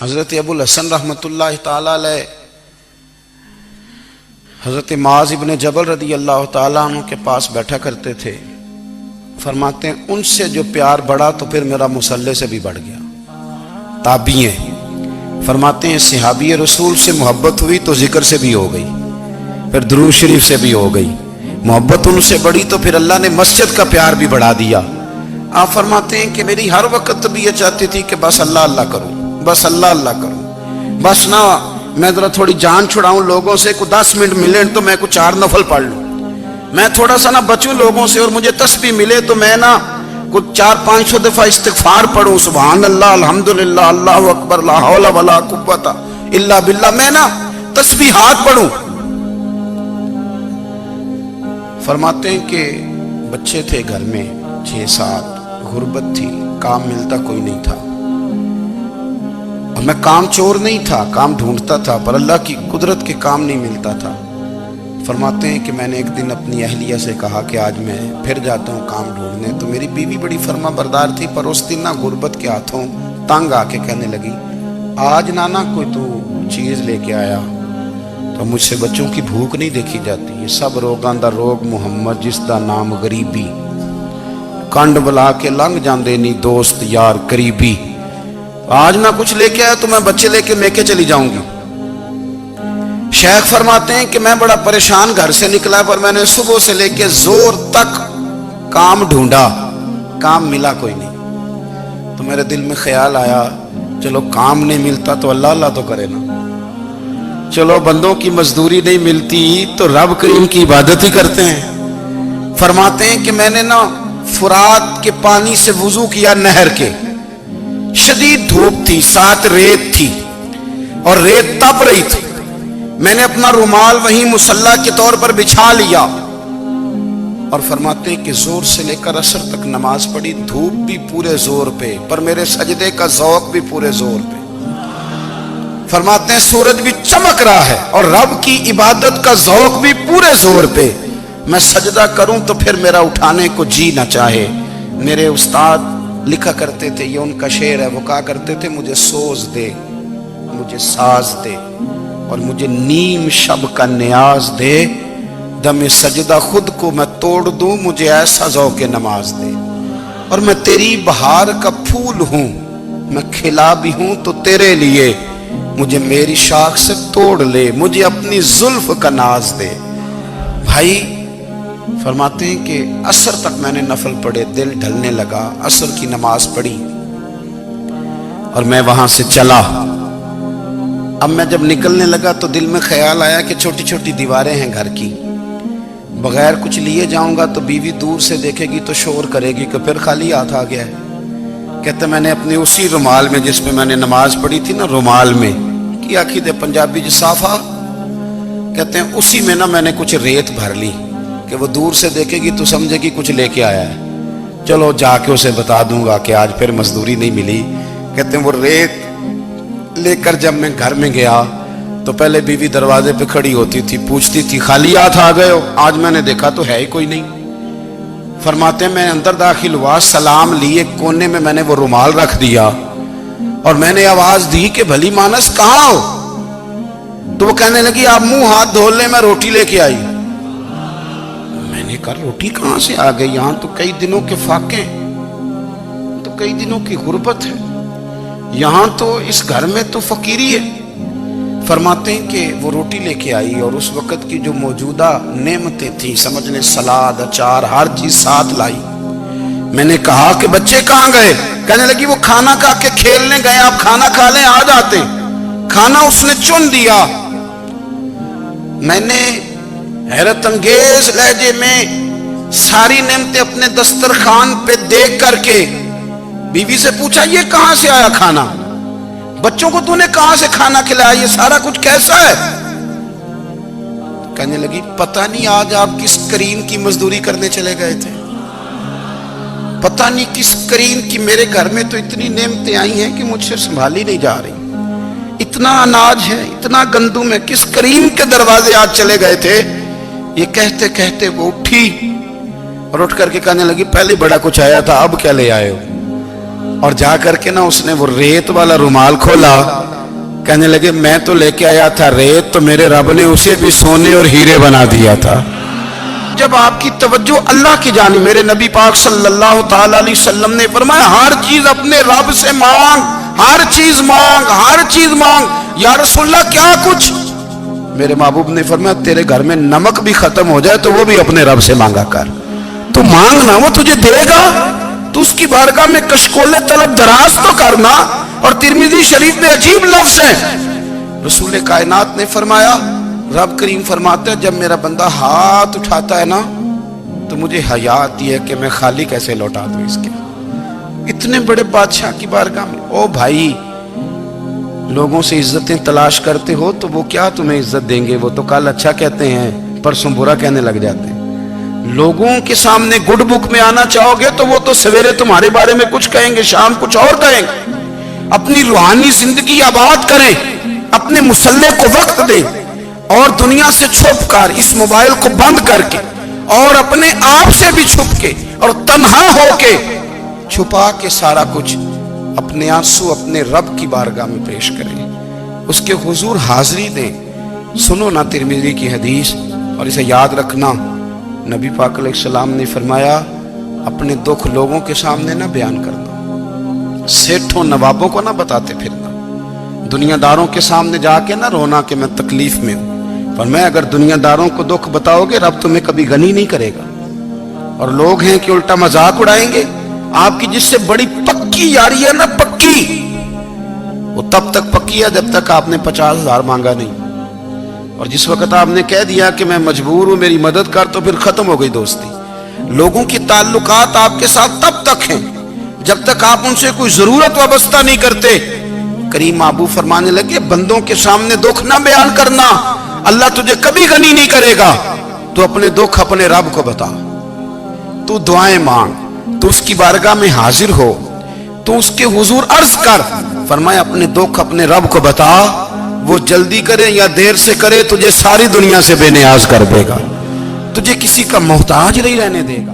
حضرت ابو الحسن رحمۃ اللہ تعالی علیہ حضرت معاذ ابن جبل رضی اللہ تعالیٰ عنہ کے پاس بیٹھا کرتے تھے. فرماتے ہیں ان سے جو پیار بڑھا تو پھر میرا مصلی سے بھی بڑھ گیا. تابعی ہیں. فرماتے ہیں صحابی رسول سے محبت ہوئی تو ذکر سے بھی ہو گئی, پھر درود شریف سے بھی ہو گئی. محبت ان سے بڑھی تو پھر اللہ نے مسجد کا پیار بھی بڑھا دیا. آپ فرماتے ہیں کہ میری ہر وقت طبیعت چاہتی تھی کہ بس اللہ اللہ کروں, بس اللہ اللہ کروں, بس نہ میں ذرا تھوڑی جان چھڑاؤں لوگوں سے, کو 10 منٹ ملے تو میں کچھ 4 نفل پڑھ لوں, میں تھوڑا سا نہ بچوں لوگوں سے, اور مجھے تسبیح ملے تو میں نہ کچھ 400-500 دفعہ استغفار پڑھوں, سبحان اللہ الحمدللہ اللہ اکبر لا حول ولا قوت الا باللہ, میں نہ تسبیحات پڑھوں. فرماتے ہیں کہ بچے تھے گھر میں 6-7, غربت تھی, کام ملتا کوئی نہیں تھا, اور میں کام چور نہیں تھا, کام ڈھونڈتا تھا, پر اللہ کی قدرت کے کام نہیں ملتا تھا. فرماتے ہیں کہ میں نے ایک دن اپنی اہلیہ سے کہا کہ آج میں پھر جاتا ہوں کام ڈھونڈنے. تو میری بیوی بڑی فرما بردار تھی, پر اس دن نہ غربت کے ہاتھوں تنگ آ کے کہنے لگی آج نانا کوئی تو چیز لے کے آیا, تو مجھ سے بچوں کی بھوک نہیں دیکھی جاتی. یہ سب روگاں دا روگ محمد جس دا نام غریبی, کنڈ بلا کے لنگ جاندے نہیں دوست یار قریبی. آج نہ کچھ لے کے آیا تو میں بچے لے کے میکے چلی جاؤں گی. شیخ فرماتے ہیں کہ میں بڑا پریشان گھر سے نکلا, پر میں نے صبح سے لے کے زور تک کام ڈھونڈا, کام ملا کوئی نہیں. تو میرے دل میں خیال آیا چلو کام نہیں ملتا تو اللہ اللہ تو کرے نا, چلو بندوں کی مزدوری نہیں ملتی تو رب کریم کی عبادت ہی کرتے ہیں. فرماتے ہیں کہ میں نے نا فرات کے پانی سے وضو کیا, نہر کے, شدید دھوپ تھی, ساتھ ریت تھی اور ریت تپ رہی تھی. میں نے اپنا رومال وہیں مصلی کے طور پر بچھا لیا, اور فرماتے ہیں کہ زور سے لے کر عصر تک نماز پڑھی. دھوپ بھی پورے زور پہ, پر میرے سجدے کا ذوق بھی پورے زور پہ. فرماتے ہیں سورج بھی چمک رہا ہے اور رب کی عبادت کا ذوق بھی پورے زور پہ. میں سجدہ کروں تو پھر میرا اٹھانے کو جی نہ چاہے. میرے استاد لکھا کرتے تھے, یہ ان کا شعر ہے, وہ کہا کرتے تھے مجھے سوز دے, مجھے ساز دے, اور مجھے نیم شب کا نیاز دے, دم سجدہ خود کو میں توڑ دوں, مجھے ایسا ذوق نماز دے. اور میں تیری بہار کا پھول ہوں, میں کھلا بھی ہوں تو تیرے لیے, مجھے میری شاخ سے توڑ لے, مجھے اپنی زلف کا ناز دے. بھائی فرماتے ہیں کہ عصر تک میں نے نفل پڑھے, دل ڈھلنے لگا, عصر کی نماز پڑھی اور میں وہاں سے چلا. اب میں جب نکلنے لگا تو دل میں خیال آیا کہ چھوٹی چھوٹی دیواریں ہیں گھر کی, بغیر کچھ لیے جاؤں گا تو بیوی دور سے دیکھے گی تو شور کرے گی کہ پھر خالی ہاتھ آ گیا ہے. کہتے میں نے اپنے اسی رومال میں جس میں میں نے نماز پڑھی تھی نا, رومال میں کی آخی دے پنجابی جسافہ کہتے ہیں, اسی میں نا میں نے کچھ ریت بھر لی کہ وہ دور سے دیکھے گی تو سمجھے گی کچھ لے کے آیا ہے, چلو جا کے اسے بتا دوں گا کہ آج پھر مزدوری نہیں ملی. کہتے ہیں وہ ریت لے کر جب میں گھر میں گیا تو پہلے بیوی دروازے پہ کھڑی ہوتی تھی, پوچھتی تھی خالی ہاتھ آ گئے ہو؟ آج میں نے دیکھا تو ہے ہی کوئی نہیں. فرماتے ہیں میں اندر داخل ہوا, سلام لیے, کونے میں میں نے وہ رومال رکھ دیا اور میں نے آواز دی کہ بھلی مانس کہاں ہو؟ تو وہ کہنے لگی آپ منہ ہاتھ دھو لیں, میں روٹی لے کے آئی. میں نے کہا روٹی کہاں سے آ گئی, یہاں تو کئی دنوں کے فاقے, تو کئی دنوں کی غربت ہے, یہاں تو اس گھر میں تو فقیری ہے. فرماتے ہیں کہ وہ روٹی لے کے آئی اور اس وقت کی جو موجودہ نعمتیں تھیں, سمجھ لیں سلاد, اچار, ہر چیز ساتھ لائی. میں نے کہا کہ بچے کہاں گئے؟ کہنے لگی وہ کھانا کھا کے کھیلنے گئے, آپ کھانا کھا لیں آ جاتے. کھانا اس نے چن دیا. میں نے حیرت انگیز لہجے میں ساری نعمتیں اپنے دسترخوان پہ دیکھ کر کے بیوی سے پوچھا یہ کہاں سے آیا کھانا؟ بچوں کو تو نے کہاں سے کھانا کھلایا؟ یہ سارا کچھ کیسا ہے؟ کہنے لگی پتہ نہیں آج آپ کس کریم کی مزدوری کرنے چلے گئے تھے, پتہ نہیں کس کریم کی, میرے گھر میں تو اتنی نعمتیں آئی ہیں کہ مجھ سے سنبھالی نہیں جا رہی, اتنا اناج ہے, اتنا گندم ہے, کس کریم کے دروازے آج چلے گئے تھے؟ یہ کہتے کہتے وہ اٹھی اور اٹھ کر کے کہنے لگی پہلے بڑا کچھ آیا تھا, اب کیا لے آئے ہو؟ اور جا کر کے نا اس نے وہ ریت والا رومال کھولا کہنے لگے میں تو لے کے آیا تھا ریت، تو میرے رب نے اسے بھی سونے اور ہیرے بنا دیا تھا۔ جب آپ کی توجہ اللہ کی جانب، میرے نبی پاک صلی اللہ تعالی علیہ وسلم نے فرمایا ہر چیز اپنے رب سے مانگ، ہر چیز مانگ، ہر چیز مانگ۔ یا رسول اللہ کیا کچھ؟ میرے محبوب نے فرمایا تیرے گھر میں نمک بھی ختم ہو جائے تو وہ بھی اپنے رب سے مانگا کر، تو مانگنا وہ تجھے دے گا، تو اس کی بارگاہ میں کشکول طلب دراز تو کرنا۔ اور ترمذی شریف میں عجیب لفظ ہے، رسول کائنات نے فرمایا، رب کریم فرماتا ہے جب میرا بندہ ہاتھ اٹھاتا ہے نا تو مجھے حیا آتی ہے کہ میں خالی کیسے لوٹا دوں اس کے۔ اتنے بڑے بادشاہ کی بارگاہ میں، او بھائی لوگوں سے عزتیں تلاش کرتے ہو تو وہ کیا تمہیں عزت دیں گے؟ وہ تو کل اچھا کہتے ہیں پرسوں برا کہنے لگ جاتے ہیں۔ لوگوں کے سامنے گڈ بک میں آنا چاہو گے تو وہ تو سویرے تمہارے بارے میں کچھ کہیں گے، شام کچھ اور کہیں گے۔ اپنی روحانی زندگی آباد کریں، اپنے مسلح کو وقت دیں، اور دنیا سے چھپ کر اس موبائل کو بند کر کے اور اپنے آپ سے بھی چھپ کے اور تنہا ہو کے چھپا کے سارا کچھ اپنے آنسو اپنے رب کی بارگاہ میں پیش کریں، اس کے حضور حاضری دیں۔ سنو نا ترمذی کی حدیث، اور اسے یاد رکھنا، نبی پاک علیہ السلام نے فرمایا اپنے دکھ لوگوں کے سامنے نہ بیان کرنا، سیٹھوں نوابوں کو نہ بتاتے پھرنا، دنیا داروں کے سامنے جا کے نہ رونا کہ میں تکلیف میں ہوں۔ فرمایا اگر دنیا داروں کو دکھ بتاؤ گے رب تمہیں کبھی غنی نہیں کرے گا۔ اور لوگ ہیں کہ الٹا مذاق اڑائیں گے، آپ کی جس سے بڑی پکی یاری ہے نا، پکی، وہ تب تک پکی ہے جب تک آپ نے 50,000 مانگا نہیں، اور جس وقت آپ نے کہہ دیا کہ میں مجبور ہوں میری مدد کر تو پھر ختم ہو گئی دوستی۔ لوگوں کی تعلقات آپ کے ساتھ تب تک ہیں جب تک آپ ان سے کوئی ضرورت وابستہ نہیں کرتے۔ کریم محبوب فرمانے لگے بندوں کے سامنے دکھ نہ بیان کرنا، اللہ تجھے کبھی غنی نہیں کرے گا۔ تو اپنے دکھ اپنے رب کو بتا، تو دعائیں مانگ، تو اس کی بارگاہ میں حاضر ہو، تو اس کے حضور عرض کر۔ فرمایا اپنے دکھ اپنے رب کو بتا، وہ جلدی کرے یا دیر سے کرے تجھے ساری دنیا سے بے نیاز کر دے گا، تجھے کسی کا محتاج نہیں رہنے دے گا۔